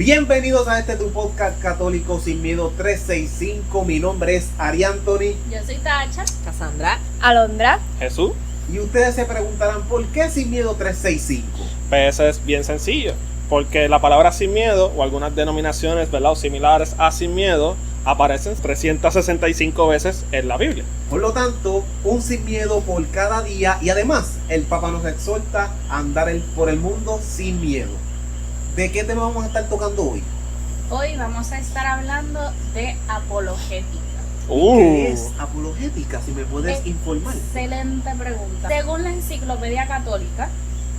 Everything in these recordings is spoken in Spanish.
Bienvenidos a este tu podcast católico sin miedo 365. Mi nombre es Ari Anthony. Yo soy Tacha, Cassandra, Alondra, Jesús. Y ustedes se preguntarán ¿por qué sin miedo 365? Pues eso es bien sencillo, porque la palabra sin miedo o algunas denominaciones, ¿verdad?, o similares a sin miedo aparecen 365 veces en la Biblia. Por lo tanto, un sin miedo por cada día, y además el Papa nos exhorta a andar por el mundo sin miedo. ¿De qué tema vamos a estar tocando hoy? hoy vamos a estar hablando de apologética. ¿Qué es apologética? Si me puedes informar. Excelente pregunta. Según la Enciclopedia Católica,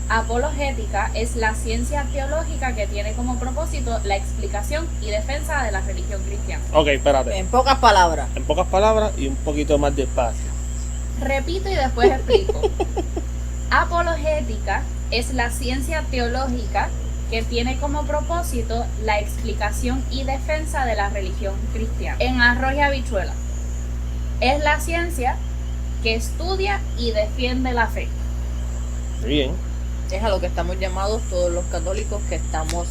apologética es la ciencia teológica que tiene como propósito la explicación y defensa de la religión cristiana. Ok, espérate. en pocas palabras. En pocas palabras y un poquito más despacio. Repito y después explico. Apologética es la ciencia teológica que tiene como propósito la explicación y defensa de la religión cristiana. En arroz y habichuela, es la ciencia que estudia y defiende la fe. Bien. Es a lo que estamos llamados todos los católicos que estamos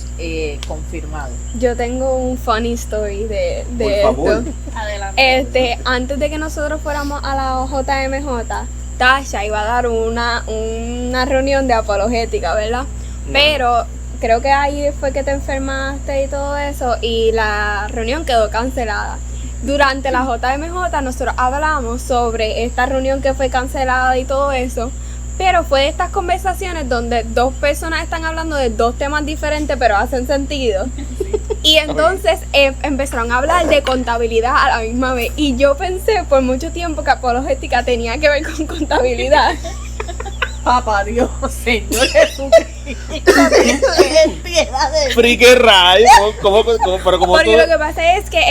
confirmados. yo tengo un funny story de Por esto. favor. Adelante. Antes de que nosotros fuéramos a la JMJ, Tasha iba a dar una reunión de apologética, ¿verdad? Pero creo que ahí fue que te enfermaste y todo eso, y la reunión quedó cancelada. Durante la JMJ nosotros hablamos sobre esta reunión que fue cancelada y todo eso, pero fue de estas conversaciones donde dos personas están hablando de dos temas diferentes pero hacen sentido. Y entonces empezaron a hablar de contabilidad a la misma vez, y yo pensé por mucho tiempo que apologética tenía que ver con contabilidad. Papá Dios, Señor Jesucristo, ten piedad de mí. Freaky Ray, pero como Porque tú... lo que pasa es que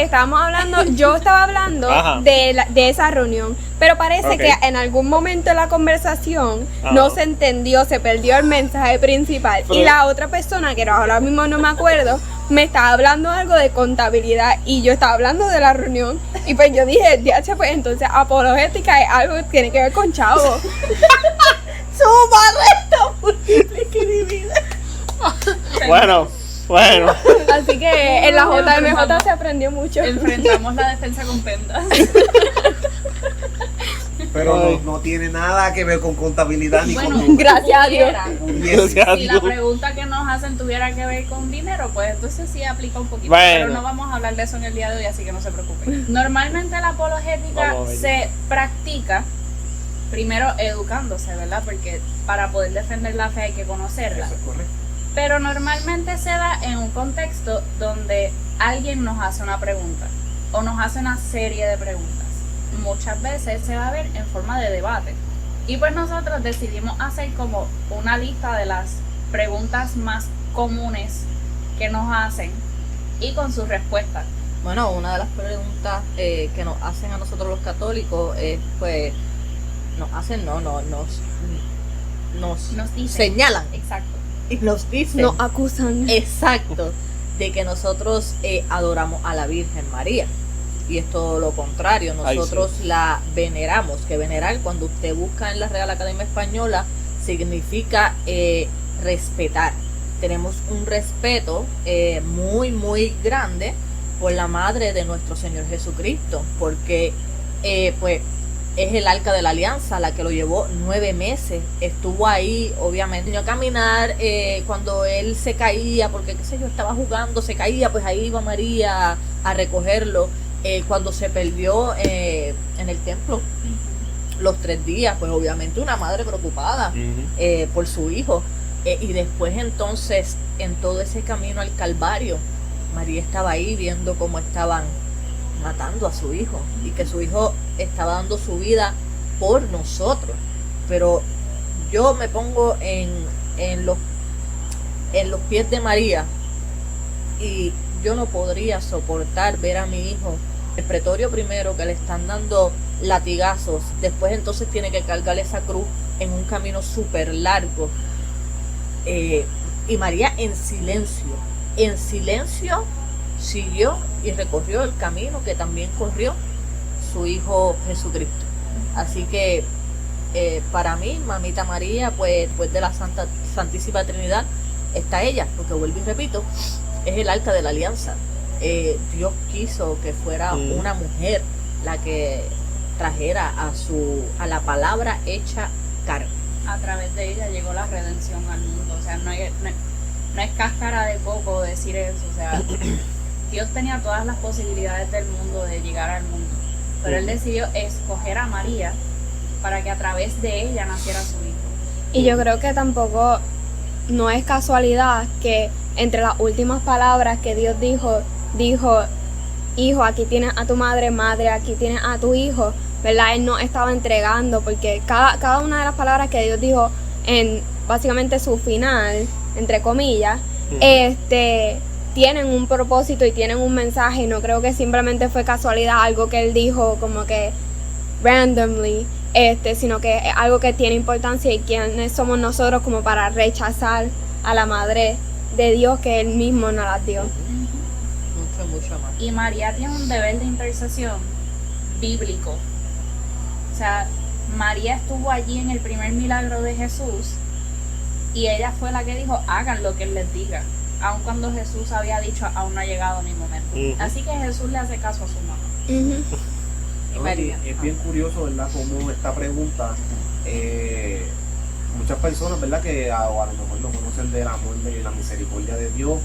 yo estaba hablando Ajá. de esa reunión, pero parece Ok. que en algún momento de la conversación Ajá. no se entendió, se perdió el mensaje principal, Pero- y la otra persona, que ahora mismo no me acuerdo, me estaba hablando algo de contabilidad y yo estaba hablando de la reunión, y pues yo dije, DH, pues entonces apologética es algo que tiene que ver con chavo. Suma, resta, multiplica y divide. Bueno. Así que en la JMJ se aprendió mucho. Enfrentamos la defensa con pentas. Pero Ay. no tiene nada que ver con contabilidad ni Bueno, con Gracias a Dios. pudiera. Gracias a Si la Dios. pregunta que nos hacen tuviera que ver con dinero, pues entonces sí aplica un poquito. Bueno. Pero no vamos a hablar de eso en el día de hoy, así que no se preocupen. Normalmente la apologética Vamos a ver. se practica primero educándose, ¿verdad? Porque para poder defender la fe hay que conocerla. Eso es correcto. Pero normalmente se da en un contexto donde alguien nos hace una pregunta o nos hace una serie de preguntas. Muchas veces se va a ver en forma de debate. Y pues nosotros decidimos hacer como una lista de las preguntas más comunes que nos hacen y con sus respuestas. Bueno, una de las preguntas que nos hacen a nosotros los católicos es, pues, Nos dicen. señalan Exacto. y nos dicen, Nos acusan. exacto, de que nosotros adoramos a la Virgen María. Y es todo lo contrario, Ay, nosotros la veneramos, que venerar, cuando usted busca en la Real Academia Española, significa respetar. Tenemos un respeto muy, muy grande por la Madre de nuestro Señor Jesucristo, porque pues es el Arca de la Alianza, la que lo llevó 9 meses, estuvo ahí, obviamente, a caminar cuando él se caía, porque qué sé yo, estaba jugando, se caía, pues ahí iba María a recogerlo. Cuando se perdió en el templo los 3 días, pues obviamente una madre preocupada por su hijo. Y después entonces, en todo ese camino al Calvario, María estaba ahí viendo cómo estaban matando a su hijo y que su hijo estaba dando su vida por nosotros. Pero yo me pongo en los pies de María, y yo no podría soportar ver a mi hijo el pretorio primero, que le están dando latigazos, después entonces tiene que cargar esa cruz en un camino súper largo, y María en silencio siguió y recorrió el camino que también corrió su hijo Jesucristo. Así que para mí, Mamita María, pues después de la Santísima Trinidad está ella, porque vuelvo y repito, es el arca de la alianza. Dios quiso que fuera una mujer la que trajera a la palabra hecha carne. A través de ella llegó la redención al mundo. O sea, no es cáscara de coco decir eso. O sea, Dios tenía todas las posibilidades del mundo de llegar al mundo. Pero Él decidió escoger a María para que a través de ella naciera su hijo. Y yo creo que tampoco no es casualidad que entre las últimas palabras que Dios dijo, hijo, aquí tienes a tu madre, madre, aquí tienes a tu hijo, ¿verdad? Él nos estaba entregando, porque cada una de las palabras que Dios dijo en básicamente su final, entre comillas, tienen un propósito y tienen un mensaje, y no creo que simplemente fue casualidad, algo que Él dijo como que randomly, sino que es algo que tiene importancia, y quiénes somos nosotros como para rechazar a la madre de Dios que Él mismo nos las dio. Mucho más. Y María tiene un deber de intercesión bíblico. O sea, María estuvo allí en el primer milagro de Jesús y ella fue la que dijo, hagan lo que Él les diga, aun cuando Jesús había dicho, aún no ha llegado mi momento. Así que Jesús le hace caso a su mamá. Y María. Es bien curioso, ¿verdad? Cómo esta pregunta, muchas personas, ¿verdad? Que a lo mejor no conocen del amor, de la misericordia de Dios,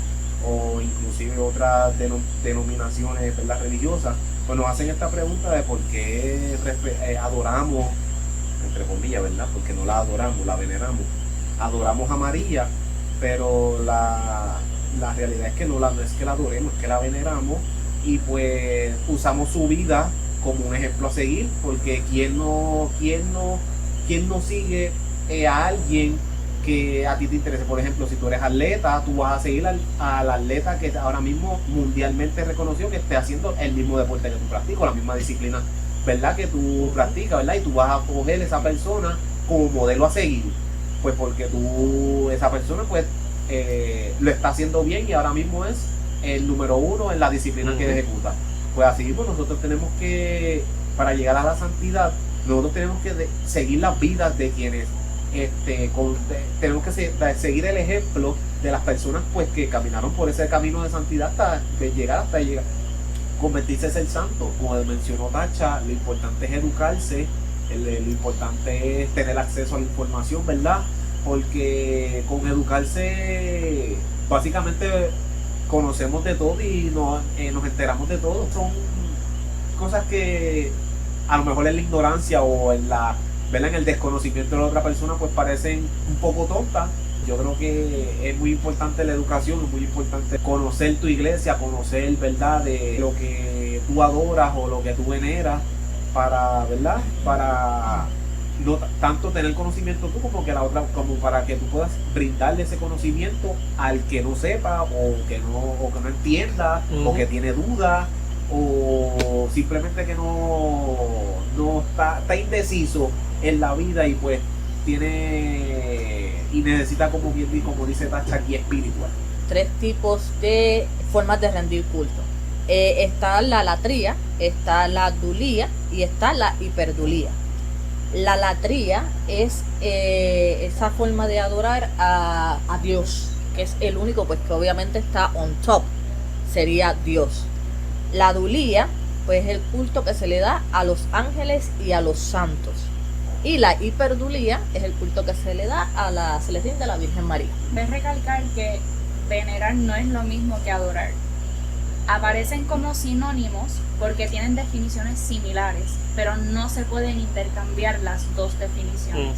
o inclusive otras denominaciones, ¿verdad? Religiosas, pues nos hacen esta pregunta de por qué adoramos, entre comillas, ¿verdad? Porque no la adoramos, la veneramos. Adoramos a María, pero la realidad es que no es que la adoremos, es que la veneramos, y pues usamos su vida como un ejemplo a seguir, porque quién no sigue a alguien que a ti te interese. Por ejemplo, si tú eres atleta, tú vas a seguir al atleta que ahora mismo mundialmente reconoció que esté haciendo el mismo deporte que tú practicas, la misma disciplina, ¿verdad? Que tú practicas, ¿verdad? Y tú vas a coger esa persona como modelo a seguir, pues porque esa persona pues lo está haciendo bien y ahora mismo es el número uno en la disciplina que ejecuta. Pues así mismo nosotros tenemos que, para llegar a la santidad, nosotros tenemos que seguir las vidas de quienes tenemos que seguir el ejemplo de las personas pues que caminaron por ese camino de santidad hasta llegar convertirse en ser santo. Como mencionó Tacha, lo importante es educarse, lo importante es tener acceso a la información, ¿verdad? Porque con educarse básicamente conocemos de todo y nos enteramos de todo. Son cosas que a lo mejor en la ignorancia o en el desconocimiento de la otra persona pues parecen un poco tontas. Yo creo que es muy importante la educación, es muy importante conocer tu iglesia, conocer, ¿verdad?, de lo que tú adoras o lo que tú veneras, para, ¿verdad?, para no tanto tener conocimiento tú como que la otra, como para que tú puedas brindarle ese conocimiento al que no sepa o que no entienda, o que tiene dudas, o simplemente que no está indeciso en la vida y pues necesita, como dice Tacha aquí, espiritual. 3 tipos de formas de rendir culto. Está la latría, está la dulía y está la hiperdulía. La latría es esa forma de adorar a Dios, que es el único, pues que obviamente está on top, sería Dios. La dulía, pues es el culto que se le da a los ángeles y a los santos. Y la hiperdulía es el culto que se le da se le rinde a la Virgen María. Ves recalcar que venerar no es lo mismo que adorar. Aparecen como sinónimos porque tienen definiciones similares, pero no se pueden intercambiar las dos definiciones.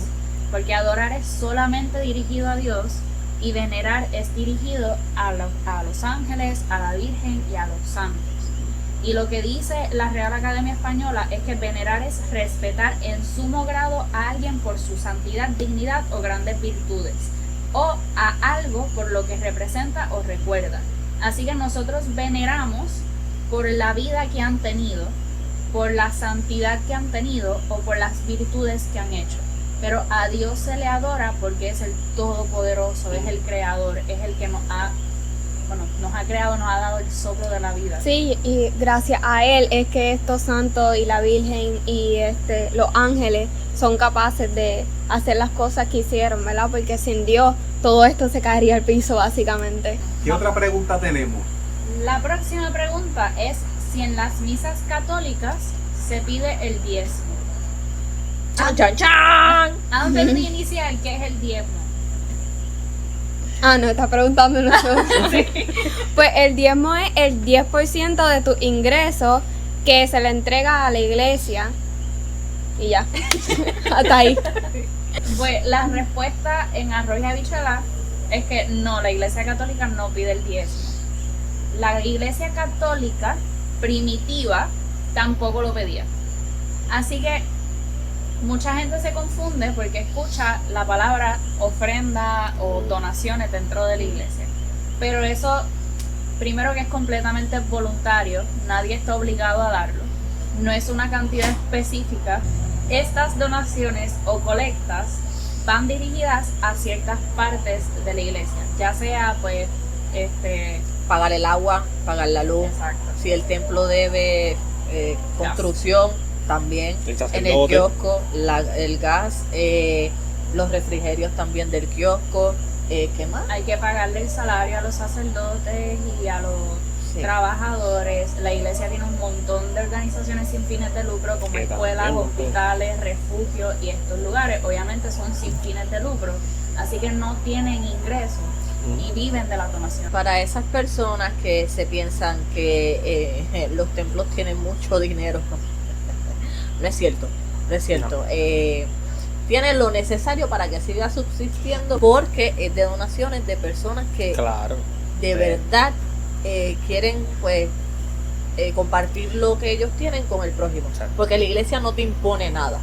Porque adorar es solamente dirigido a Dios y venerar es dirigido a los ángeles, a la Virgen y a los santos. Y lo que dice la Real Academia Española es que venerar es respetar en sumo grado a alguien por su santidad, dignidad o grandes virtudes, o a algo por lo que representa o recuerda. Así que nosotros veneramos por la vida que han tenido, por la santidad que han tenido o por las virtudes que han hecho. Pero a Dios se le adora porque es el Todopoderoso, es el Creador, es el que nos ha creado, nos ha dado el soplo de la vida. Sí, y gracias a Él es que estos santos y la Virgen y los ángeles son capaces de hacer las cosas que hicieron, ¿verdad? Porque sin Dios todo esto se caería al piso básicamente. ¿Qué otra pregunta tenemos? La próxima pregunta es si en las misas católicas se pide el diezmo. ¡Chan, chan, chan! Antes de iniciar, ¿qué es el diezmo? Ah, no, está preguntando nosotros. Pues el diezmo es el 10% de tus ingresos que se le entrega a la iglesia. Y ya. Hasta ahí. Pues la respuesta en Arroz y Habichuela es que no, la iglesia católica no pide el diezmo. La iglesia católica primitiva tampoco lo pedía. Así que mucha gente se confunde porque escucha la palabra ofrenda o donaciones dentro de la iglesia. Pero eso, primero que es completamente voluntario, nadie está obligado a darlo. No es una cantidad específica. Estas donaciones o colectas van dirigidas a ciertas partes de la iglesia, ya sea pues Pagar el agua, pagar la luz. exacto. Si el templo debe construcción, también. El En el sacerdote. kiosco, el gas, los refrigerios también del kiosco. ¿Qué más? Hay que pagarle el salario a los sacerdotes y a los Sí. trabajadores. La iglesia tiene un montón de organizaciones sin fines de lucro como Que escuelas, también, hospitales, refugios y estos lugares obviamente son sin fines de lucro, así que no tienen ingresos y viven de la donación. Para esas personas que se piensan que los templos tienen mucho dinero, no es cierto, no es cierto. Tienen lo necesario para que siga subsistiendo porque es de donaciones de personas que Claro. de verdad quieren pues compartir lo que ellos tienen con el prójimo. Exacto. Porque la iglesia no te impone nada.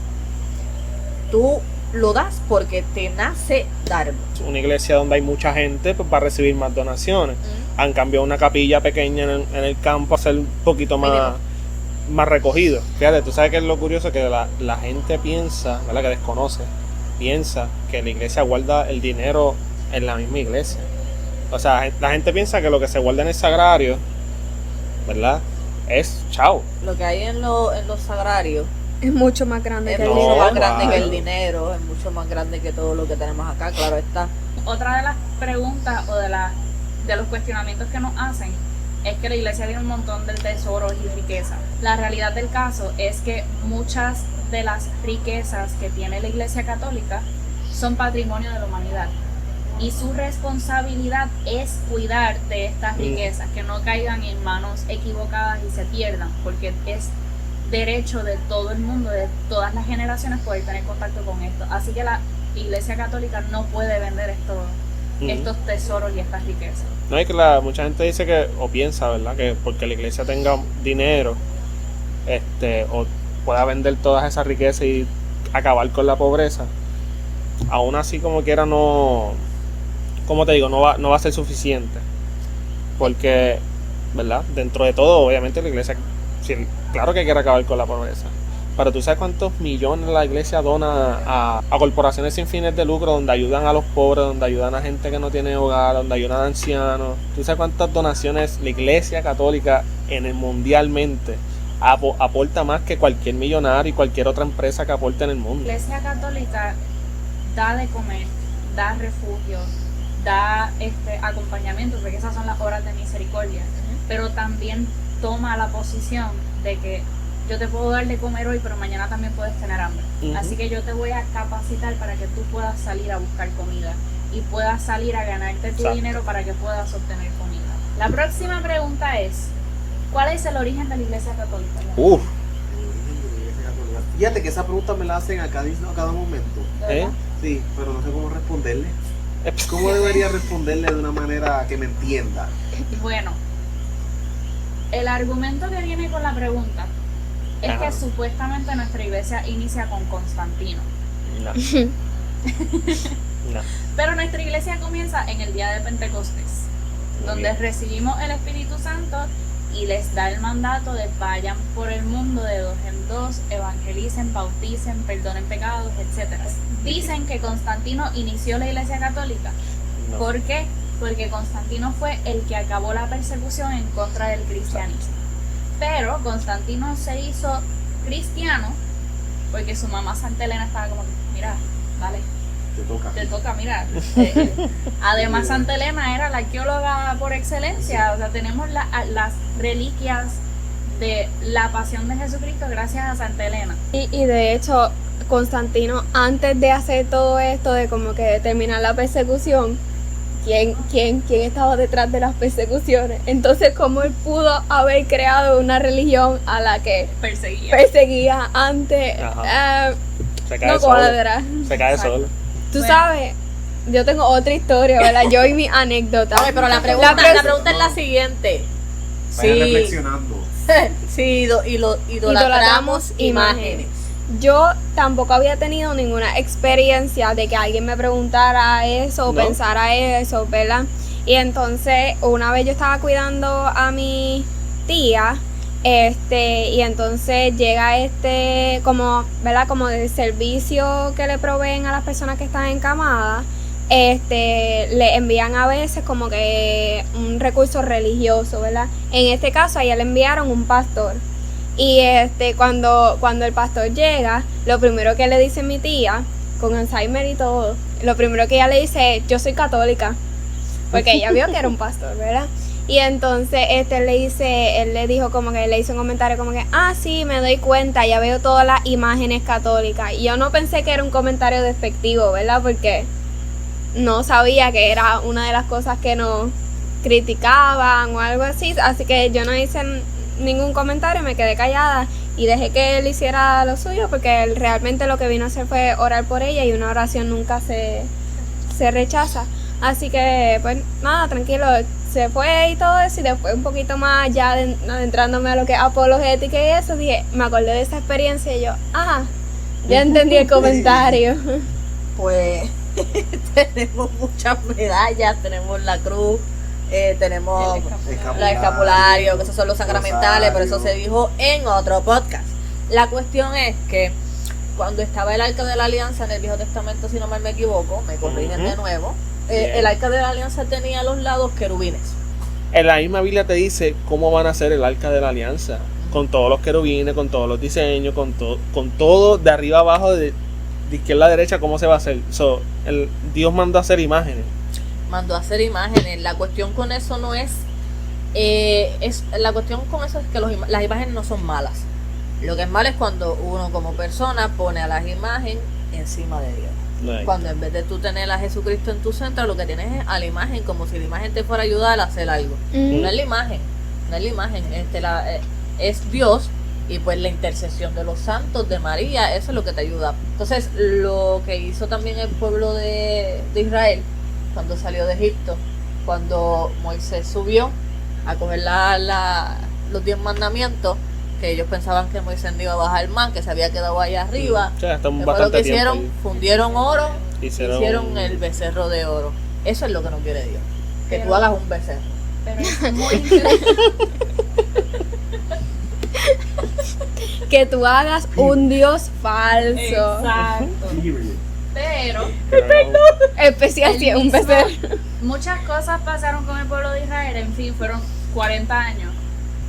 Tú lo das porque te nace darlo. Una iglesia donde hay mucha gente, pues va a recibir más donaciones. Han cambiado una capilla pequeña en el campo a ser un poquito más recogido. Fíjate, tú sabes que es lo curioso que la gente piensa, ¿verdad? Que desconoce, piensa que la iglesia guarda el dinero en la misma iglesia. O sea, la gente piensa que lo que se guarda en el sagrario, ¿verdad? Es chao. Lo que hay en los sagrarios Es mucho más grande es que el mucho dinero. más grande que el claro. dinero, es mucho más grande que todo lo que tenemos acá, claro está. Otra de las preguntas o de los cuestionamientos que nos hacen es que la iglesia tiene un montón de tesoros y riquezas. La realidad del caso es que muchas de las riquezas que tiene la iglesia católica son patrimonio de la humanidad. Y su responsabilidad es cuidar de estas riquezas, que no caigan en manos equivocadas y se pierdan, porque es derecho de todo el mundo, de todas las generaciones, poder tener contacto con esto. Así que la iglesia católica no puede vender estos tesoros y estas riquezas. No es que mucha gente dice que, o piensa, ¿verdad? Que porque la iglesia tenga dinero, o pueda vender todas esas riquezas y acabar con la pobreza, aún así como quiera no, como te digo, no va a ser suficiente. Porque, ¿verdad? Dentro de todo, obviamente la iglesia, sí, claro que quiere acabar con la pobreza. Pero tú sabes cuántos millones la iglesia dona a corporaciones sin fines de lucro, donde ayudan a los pobres, donde ayudan a gente que no tiene hogar, donde ayudan a ancianos. Tú sabes cuántas donaciones la iglesia católica mundialmente aporta más que cualquier millonario y cualquier otra empresa que aporte en el mundo. La iglesia católica da de comer, da refugio, da acompañamiento, porque esas son las obras de misericordia, pero también toma la posición de que yo te puedo dar de comer hoy, pero mañana también puedes tener hambre. Ujú. Así que yo te voy a capacitar para que tú puedas salir a buscar comida y puedas salir a ganarte tu Exacto. dinero para que puedas obtener comida. La próxima pregunta es, ¿cuál es el origen de la iglesia católica? Uf, Fíjate que esa pregunta me la hacen a cada momento. ¿De verdad? Sí, pero no sé cómo responderle. ¿Cómo debería responderle de una manera que me entienda? Bueno, el argumento que viene con la pregunta es Ajá. que supuestamente nuestra iglesia inicia con Constantino, no. No. pero nuestra iglesia comienza en el día de Pentecostés, Muy donde bien. recibimos el Espíritu Santo y les da el mandato de vayan por el mundo de dos en dos, evangelicen, bauticen, perdonen pecados, etc. Dicen que Constantino inició la iglesia católica. No. ¿Por qué? Porque Constantino fue el que acabó la persecución en contra del cristianismo. Pero Constantino se hizo cristiano porque su mamá Santa Elena estaba como, mira, dale, Te toca, mira. Además, Santa Elena era la arqueóloga por excelencia. O sea, tenemos las reliquias de la pasión de Jesucristo gracias a Santa Elena. Y de hecho, Constantino, antes de hacer todo esto, de como que terminar la persecución, ¿quién estaba detrás de las persecuciones? Entonces, ¿cómo él pudo haber creado una religión a la que perseguía antes? Se cae No solo. cuadra. Se cae Exacto. solo. Tú Bueno. sabes, yo tengo otra historia, ¿verdad? Yo y mi anécdota. Ok, pero la pregunta es la siguiente. Vayan Sí, reflexionando. sí, idolatramos imágenes. Yo tampoco había tenido ninguna experiencia de que alguien me preguntara eso o ¿No? pensara eso, ¿verdad? Y entonces una vez yo estaba cuidando a mi tía, y entonces llega como, ¿verdad? Como del servicio que le proveen a las personas que están encamadas, le envían a veces como que un recurso religioso, ¿verdad? En este caso a ella le enviaron un pastor. Y cuando el pastor llega, lo primero que le dice mi tía, con Alzheimer y todo, lo primero que ella le dice es, yo soy católica, porque ella vio que era un pastor, ¿verdad? Y entonces él le dijo como que le hizo un comentario como que, sí, me doy cuenta, ya veo todas las imágenes católicas. Y yo no pensé que era un comentario despectivo, ¿verdad? Porque no sabía que era una de las cosas que nos criticaban o algo así, así que yo no hice ningún comentario, me quedé callada y dejé que él hiciera lo suyo, porque él realmente lo que vino a hacer fue orar por ella, y una oración nunca se rechaza. Así que pues nada, tranquilo, se fue y todo eso, y después un poquito más ya adentrándome a lo que es apologética y eso, me acordé de esa experiencia y yo, ya entendí el comentario. Pues tenemos muchas medallas, tenemos la cruz, tenemos los escapularios, que esos son los sacramentales, pero eso se dijo en otro podcast. La cuestión es que cuando estaba el Arca de la Alianza en el Viejo Testamento, si no mal me equivoco, me corrigen de nuevo, el Arca de la Alianza tenía a los lados querubines. En la misma Biblia te dice cómo van a hacer el Arca de la Alianza. Con todos los querubines, con todos los diseños, con todo de arriba abajo, de izquierda a derecha, cómo se va a hacer. Dios mandó a hacer imágenes. Mandó a hacer imágenes. La cuestión con eso no es, la cuestión con eso es que las imágenes no son malas. Lo que es malo es cuando uno como persona pone a las imágenes encima de Dios. Cuando en vez de tú tener a Jesucristo en tu centro, lo que tienes es a la imagen, como si la imagen te fuera a ayudar a hacer algo. No es la imagen, es Dios, y pues la intercesión de los santos, de María, eso es lo que te ayuda. Entonces, lo que hizo también el pueblo de Israel cuando salió de Egipto, cuando Moisés subió a coger los 10 mandamientos, que ellos pensaban que Moisés no iba a bajar más, que se había quedado ahí arriba. Después lo que hicieron, fundieron oro, hicieron el becerro de oro. Eso es lo que no quiere Dios, que tú hagas un becerro. Pero es muy interesante. Que tú hagas un Dios falso. Exacto. Pero Especial si es un mismo- becerro. muchas cosas pasaron con el pueblo de Israel, en fin, fueron 40 años.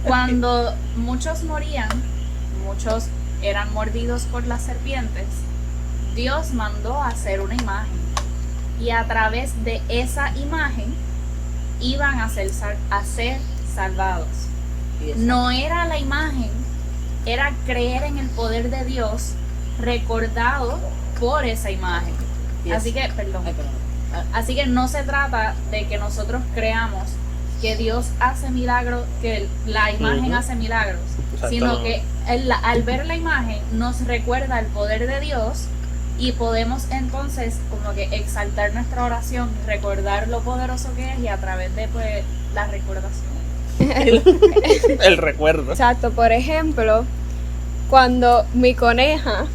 Cuando muchos morían, muchos eran mordidos por las serpientes, Dios mandó a hacer una imagen. Y a través de esa imagen iban a ser salvados. No era la imagen, era creer en el poder de Dios recordado por esa imagen. Así que, así que no se trata de que nosotros creamos que Dios hace milagros, que la imagen hace milagros, Exacto, sino no. que al ver la imagen nos recuerda el poder de Dios, y podemos entonces como que exaltar nuestra oración, recordar lo poderoso que es, y a través de pues la recordación. El recuerdo. Exacto, por ejemplo, cuando mi coneja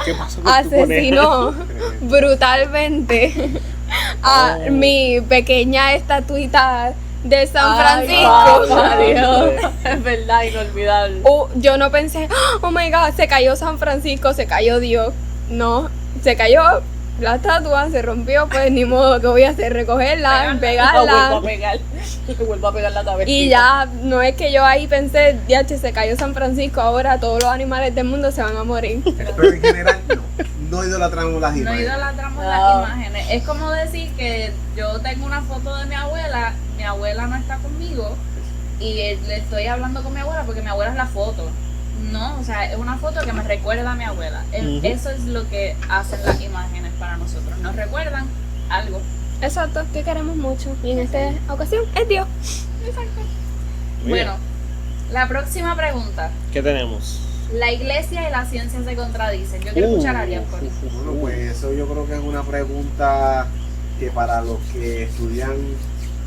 ¿Qué pasó con tu asesinó brutalmente a Oh. mi pequeña estatuita de San Ay, Francisco. papá Dios. Es verdad, inolvidable. Yo no pensé, oh my god, se cayó San Francisco, se cayó Dios. No, se cayó la estatua, se rompió, pues ni modo, que voy a hacer, recogerla, pegarla. Vuelvo a pegar la cabeza. Y ya, no es que yo ahí pensé, ya se cayó San Francisco, ahora todos los animales del mundo se van a morir. Pero en general, No idolatramos las No imágenes. idolatramos No. las imágenes. Es como decir que yo tengo una foto de mi abuela no está conmigo y le estoy hablando con mi abuela porque mi abuela es la foto. No, o sea, es una foto que me recuerda a mi abuela. Ujú. Eso es lo que hacen las imágenes para nosotros. Nos recuerdan algo. Exacto, que queremos mucho. Y en esta ocasión es Dios. Exacto. Muy Bueno, la próxima pregunta. ¿Qué tenemos? La iglesia y la ciencia se contradicen. Yo quiero escuchar a Ariel por eso. Bueno, pues eso yo creo que es una pregunta que para los que estudian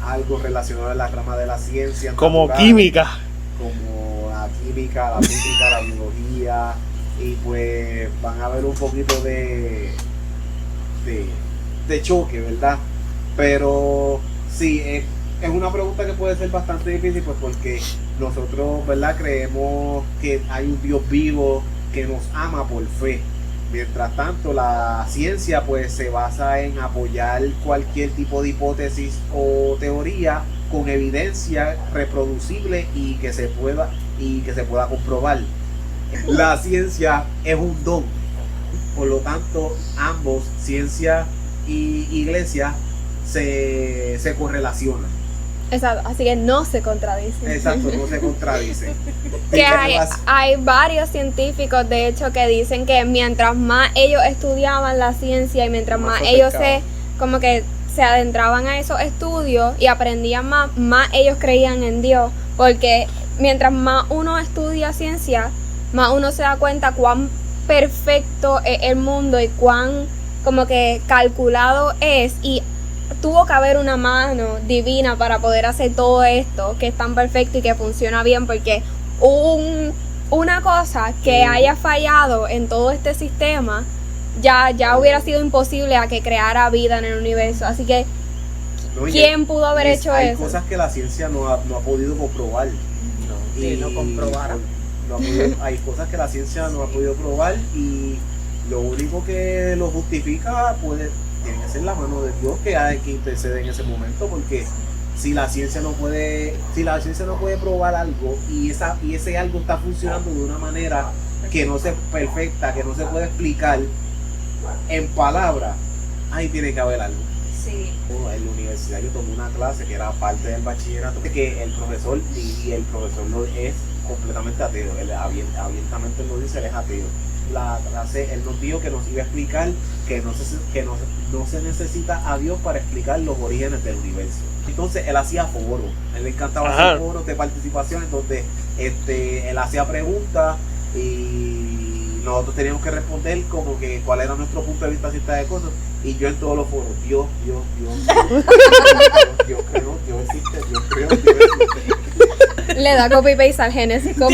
algo relacionado a la rama de la ciencia, Como natural, química. como la química, la física, la biología, y pues van a ver un poquito de choque, ¿verdad? Pero sí, es una pregunta que puede ser bastante difícil, pues porque nosotros, ¿verdad? Creemos que hay un Dios vivo que nos ama por fe. Mientras tanto, la ciencia pues se basa en apoyar cualquier tipo de hipótesis o teoría con evidencia reproducible y que se pueda comprobar. La ciencia es un don. Por lo tanto, ambos, ciencia y iglesia, se correlacionan. Exacto, así que no se contradicen. Exacto, no se contradicen. Que hay varios científicos, de hecho, que dicen que mientras más ellos estudiaban la ciencia y mientras Más más se ellos acercaban. como que se adentraban a esos estudios y aprendían más ellos creían en Dios. Porque mientras más uno estudia ciencia, más uno se da cuenta cuán perfecto es el mundo y cuán como que calculado es, y tuvo que haber una mano divina para poder hacer todo esto que es tan perfecto y que funciona bien, porque una cosa que haya fallado en todo este sistema ya hubiera sido imposible a que creara vida en el universo. Así que ¿no? Y ¿quién pudo haber hecho hay eso? cosas que la ciencia no ha podido comprobar. Si no comprobara. Hay cosas que la ciencia no ha podido probar, y lo único que lo justifica tiene que ser la mano de Dios que hay que interceder en ese momento, porque si la ciencia no puede probar algo y ese algo está funcionando de una manera que no se perfecta, que no se puede explicar en palabras, ahí tiene que haber algo. Sí. En la universidad yo tomé una clase que era parte del bachillerato, que el profesor no es completamente ateo, él abiertamente lo dice, él es ateo. La clase, él nos dijo que nos iba a explicar que no se necesita a Dios para explicar los orígenes del universo. Entonces él hacía foros, él le encantaba Ajá. hacer foros de participación en donde él hacía preguntas y nosotros teníamos que responder como que cuál era nuestro punto de vista acerca de cosas, y yo en todos los foros, Dios existe. Le da copy paste al Génesis como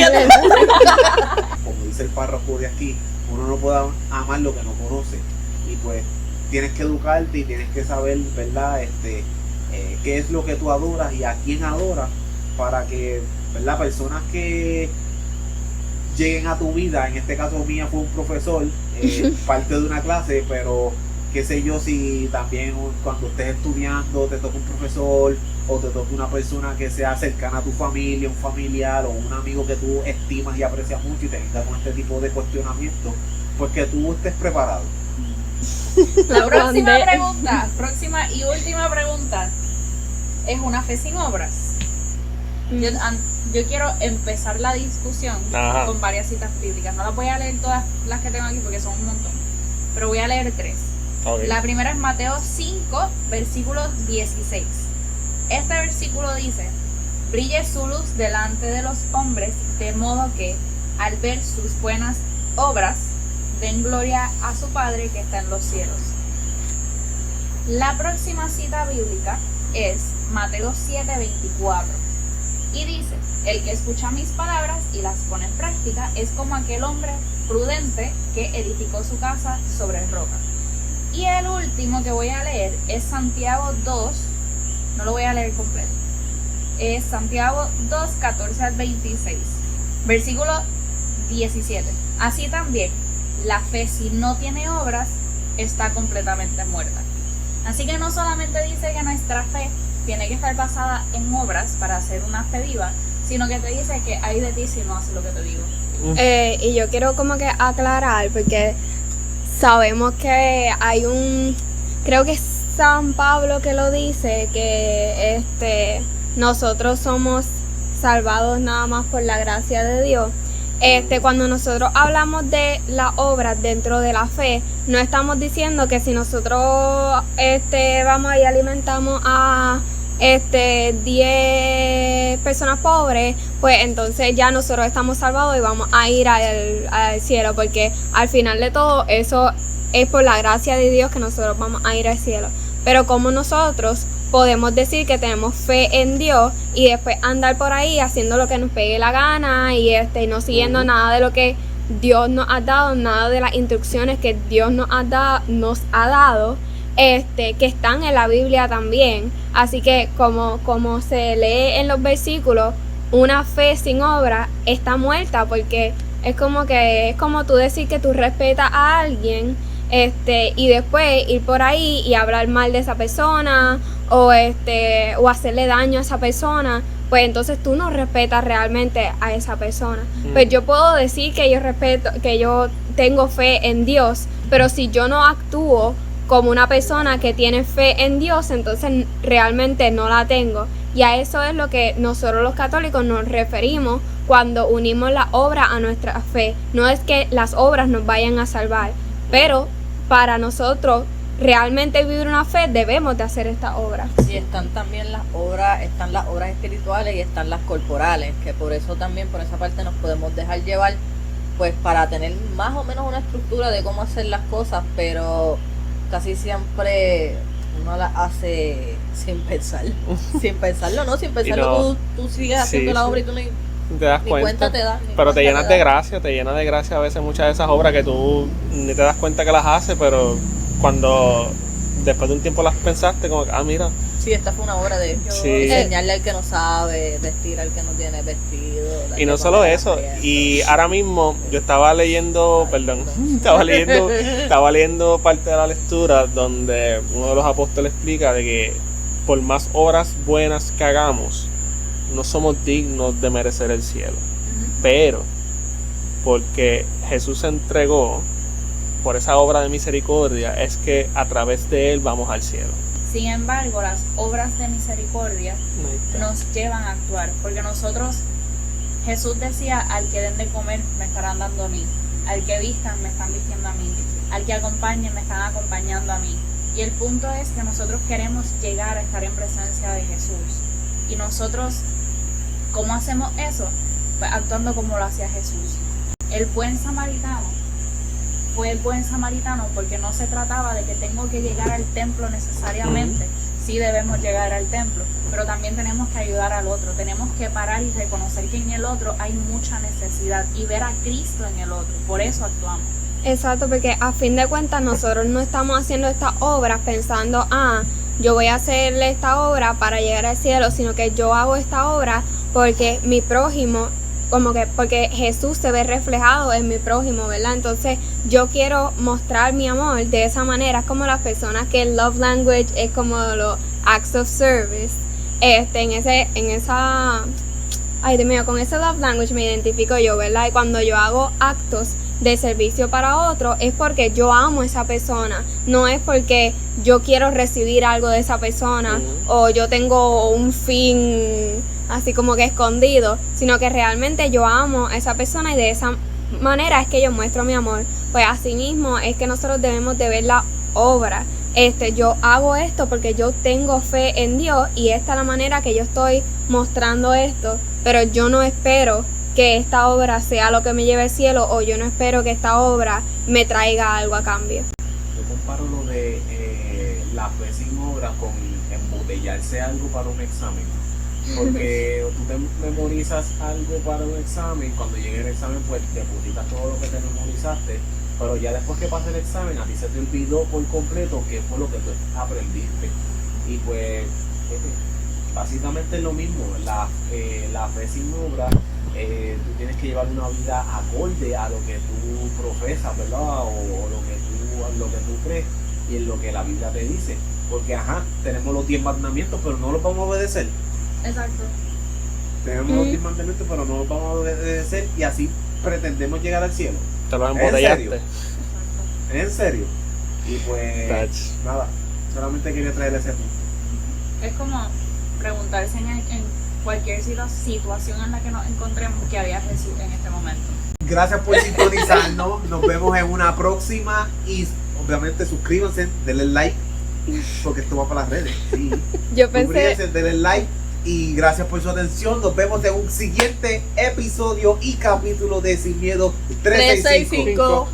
Como dice el párrafo de aquí, uno no puede amar lo que no conoce, y pues tienes que educarte y tienes que saber, ¿verdad? Qué es lo que tú adoras y a quién adoras, para que, ¿verdad? Personas que lleguen a tu vida, en este caso mía fue un profesor, parte de una clase, pero qué sé yo, si también cuando estés estudiando te toca un profesor o te toca una persona que sea cercana a tu familia, un familiar o un amigo que tú estimas y aprecias mucho y te venga con este tipo de cuestionamientos, pues que tú estés preparado. La próxima ¿Dónde? pregunta, próxima y última pregunta, ¿es una fe sin obras? Yo quiero empezar la discusión Ajá. con varias citas bíblicas. No las voy a leer todas las que tengo aquí porque son un montón, pero voy a leer 3. Ok. La primera es Mateo 5, versículo 16. Este versículo dice: brille su luz delante de los hombres, de modo que al ver sus buenas obras den gloria a su Padre que está en los cielos. La próxima cita bíblica es Mateo 7, 24. Y dice: el que escucha mis palabras y las pone en práctica es como aquel hombre prudente que edificó su casa sobre roca. Y el último que voy a leer es Santiago 2, no lo voy a leer completo, es Santiago 2, 14 al 26, versículo 17. Así también, la fe si no tiene obras está completamente muerta. Así que no solamente dice que nuestra fe tiene que estar basada en obras para hacer una fe viva, sino que te dice que hay de ti si no haces lo que te digo. y yo quiero como que aclarar, porque sabemos que hay creo que es San Pablo que lo dice, que nosotros somos salvados nada más por la gracia de Dios. Cuando nosotros hablamos de las obras dentro de la fe, no estamos diciendo que si nosotros vamos y alimentamos a 10 personas pobres, pues entonces ya nosotros estamos salvados y vamos a ir al cielo, porque al final de todo eso es por la gracia de Dios que nosotros vamos a ir al cielo. Pero como nosotros podemos decir que tenemos fe en Dios y después andar por ahí haciendo lo que nos pegue la gana y no siguiendo nada de lo que Dios nos ha dado, nada de las instrucciones que Dios nos ha dado, que están en la Biblia también. Así que como se lee en los versículos, una fe sin obra está muerta, porque es como tú decir que tú respetas a alguien y después ir por ahí y hablar mal de esa persona o hacerle daño a esa persona, pues entonces tú no respetas realmente a esa persona. Pues yo puedo decir que yo tengo fe en Dios, pero si yo no actúo como una persona que tiene fe en Dios, entonces realmente no la tengo. Y a eso es lo que nosotros los católicos nos referimos cuando unimos la obra a nuestra fe. No es que las obras nos vayan a salvar, pero para nosotros realmente vivir una fe debemos de hacer esta obra. Y están también las obras espirituales y están las corporales, que por eso también por esa parte nos podemos dejar llevar, pues para tener más o menos una estructura de cómo hacer las cosas, pero casi siempre uno las hace sin pensar, sin pensarlo, tú sigues haciendo la obra y tú ni te das cuenta te das, pero te llenas de gracia, a veces muchas de esas obras que tú ni te das cuenta que las haces, pero cuando después de un tiempo las pensaste, como que, mira. Sí, esta fue una obra de enseñarle al que no sabe, vestir al que no tiene vestido. Y no solo eso, y ahora mismo yo estaba leyendo parte de la lectura donde uno de los apóstoles explica de que por más obras buenas que hagamos, no somos dignos de merecer el cielo. Pero porque Jesús se entregó por esa obra de misericordia, es que a través de él vamos al cielo. Sin embargo, las obras de misericordia nos llevan a actuar, porque Jesús decía, al que den de comer me estarán dando a mí, al que vistan me están vistiendo a mí, al que acompañen me están acompañando a mí. Y el punto es que nosotros queremos llegar a estar en presencia de Jesús. Y nosotros, ¿cómo hacemos eso? Pues actuando como lo hacía Jesús. El buen samaritano fue el buen samaritano porque no se trataba de que tengo que llegar al templo necesariamente. Sí debemos llegar al templo, pero también tenemos que ayudar al otro. Tenemos que parar y reconocer que en el otro hay mucha necesidad y ver a Cristo en el otro. Por eso actuamos. Exacto, porque a fin de cuentas nosotros no estamos haciendo estas obras pensando, yo voy a hacerle esta obra para llegar al cielo, sino que yo hago esta obra porque mi prójimo, porque Jesús se ve reflejado en mi prójimo, ¿verdad? Entonces yo quiero mostrar mi amor de esa manera. Es como las personas que el love language es como los acts of service. Con ese love language me identifico yo, ¿verdad? Y cuando yo hago actos de servicio para otro es porque yo amo a esa persona, no es porque yo quiero recibir algo de esa persona o yo tengo un fin así como que escondido, sino que realmente yo amo a esa persona y de esa manera es que yo muestro mi amor. Pues así mismo es que nosotros debemos de ver la obra. Yo hago esto porque yo tengo fe en Dios y esta es la manera que yo estoy mostrando esto, pero yo no espero que esta obra sea lo que me lleve al cielo o yo no espero que esta obra me traiga algo a cambio. Yo comparo lo de la fe sin obra con embotellarse algo para un examen. Porque tú te memorizas algo para un examen, cuando llegue el examen pues depositas todo lo que te memorizaste, pero ya después que pase el examen a ti se te olvidó por completo qué fue lo que tú aprendiste. Y pues básicamente es lo mismo, la fe sin obra, tú tienes que llevar una vida acorde a lo que tú profesas, ¿verdad? O lo que tú crees y en lo que la Biblia te dice. Porque tenemos los 10 mandamientos, pero no los vamos a obedecer. Exacto. Tenemos los 10 mandamientos, pero no los vamos a obedecer y así pretendemos llegar al cielo. Te los embotellaste. ¿En serio? Y pues, nada, solamente quería traer ese punto. Es como preguntarse en cualquier situación en la que nos encontremos qué harías decir en este momento. Gracias por sintonizarnos. Nos vemos en una próxima. Y obviamente suscríbanse, denle like. Porque esto va para las redes. Sí. Yo pensé, Suscríbanse, denle like. Y gracias por su atención. Nos vemos en un siguiente episodio y capítulo de Sin Miedo 365.